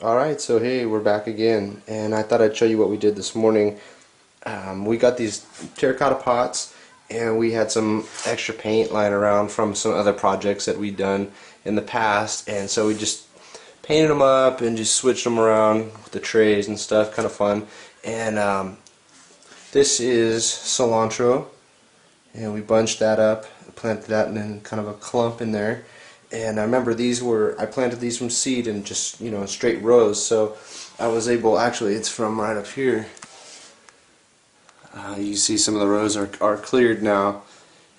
Alright, so hey, we're back again, and I thought I'd show you what we did this morning. We got these terracotta pots, and we had some extra paint lying around from some other projects that we'd done in the past, and so we just painted them up and just switched them around with the trays and stuff, kind of fun. And this is cilantro, and we bunched that up, planted that in kind of a clump in there. And I remember I planted these from seed and just, in straight rows, so I was able, actually it's from right up here. You see some of the rows are cleared now.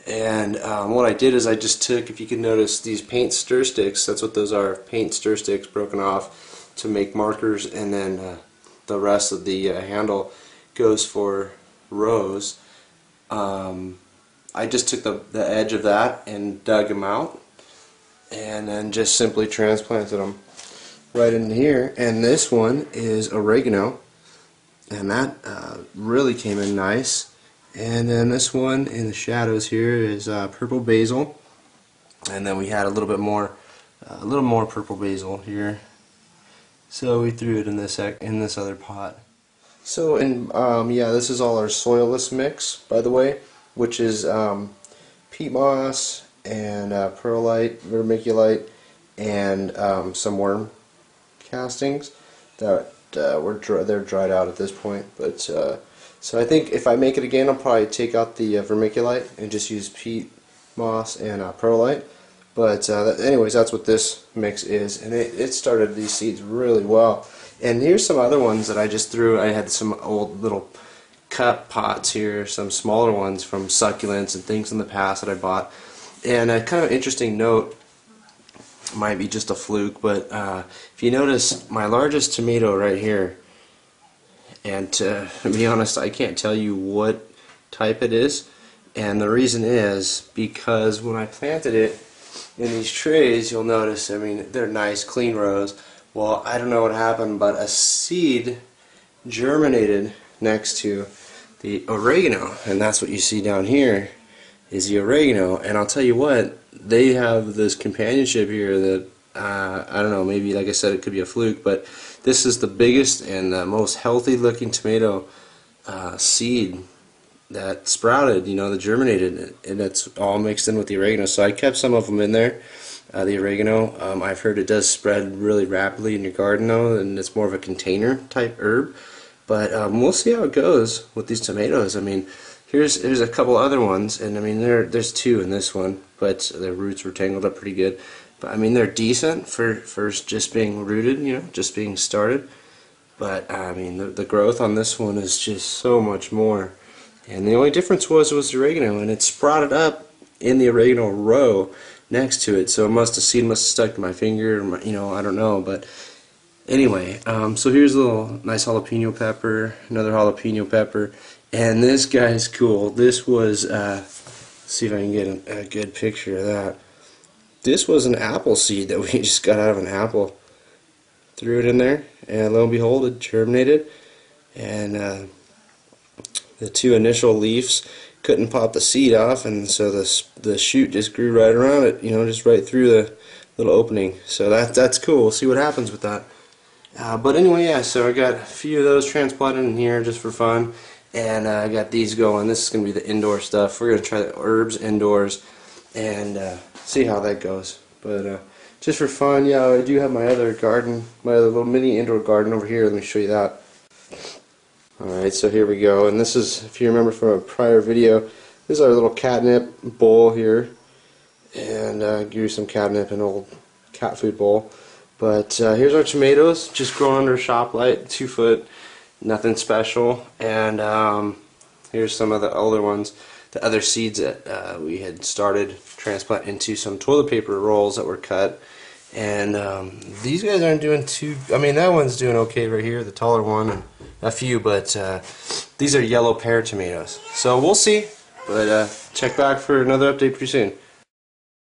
And what I did is I just took, if you can notice, these paint stir sticks, that's what those are, paint stir sticks broken off to make markers, and then the rest of the handle goes for rows. I just took the edge of that and dug them out, and then just simply transplanted them right in here. And this one is oregano, and that really came in nice. And then this one in the shadows here is purple basil, and then we had a little more purple basil here, so we threw it in this other pot. So yeah, this is all our soilless mix, by the way, which is peat moss and perlite, vermiculite, and some worm castings that they're dried out at this point. But so I think if I make it again, I'll probably take out the vermiculite and just use peat moss and perlite. But anyways, that's what this mix is, and it started these seeds really well. And here's some other ones that I just threw. I had some old little cup pots here, some smaller ones from succulents and things in the past that I bought. And a kind of interesting note, might be just a fluke, but if you notice my largest tomato right here, and to be honest, I can't tell you what type it is, and the reason is because when I planted it in these trays, you'll notice, I mean, they're nice clean rows. Well, I don't know what happened, but a seed germinated next to the oregano, and that's what you see down here is the oregano. And I'll tell you what, they have this companionship here that I don't know, maybe, like I said, it could be a fluke, but this is the biggest and the most healthy looking tomato seed that sprouted, that germinated, and it's all mixed in with the oregano. So I kept some of them in there. The oregano, I've heard it does spread really rapidly in your garden though, and it's more of a container type herb. But we'll see how it goes with these tomatoes. I mean, here's a couple other ones, and I mean there's two in this one, but their roots were tangled up pretty good. But I mean, they're decent for just being rooted, just being started. But I mean, the growth on this one is just so much more. And the only difference was the oregano, and it sprouted up in the oregano row next to it. So seed must have stuck to my finger, or I don't know. But anyway, so here's a little nice jalapeno pepper, another jalapeno pepper, and this guy's cool. This was, let's see if I can get a good picture of that. This was an apple seed that we just got out of an apple. Threw it in there, and lo and behold, it germinated. And the two initial leaves couldn't pop the seed off, and so the shoot just grew right around it, just right through the little opening. So that's cool. We'll see what happens with that. But anyway, yeah, so I got a few of those transplanted in here just for fun, and I got these going. This is going to be the indoor stuff. We're going to try the herbs indoors and see how that goes. But just for fun, yeah, I do have my other garden, my other little mini indoor garden over here. Let me show you that. Alright, so here we go, and this is, if you remember from a prior video, this is our little catnip bowl here, and give you some catnip, an old cat food bowl. But here's our tomatoes, just growing under a shop light, 2 foot, nothing special. And here's some of the older ones, the other seeds that we had started transplant into some toilet paper rolls that were cut. And these guys aren't doing too, I mean, that one's doing okay right here, the taller one, and a few, but these are yellow pear tomatoes. So we'll see, but check back for another update pretty soon.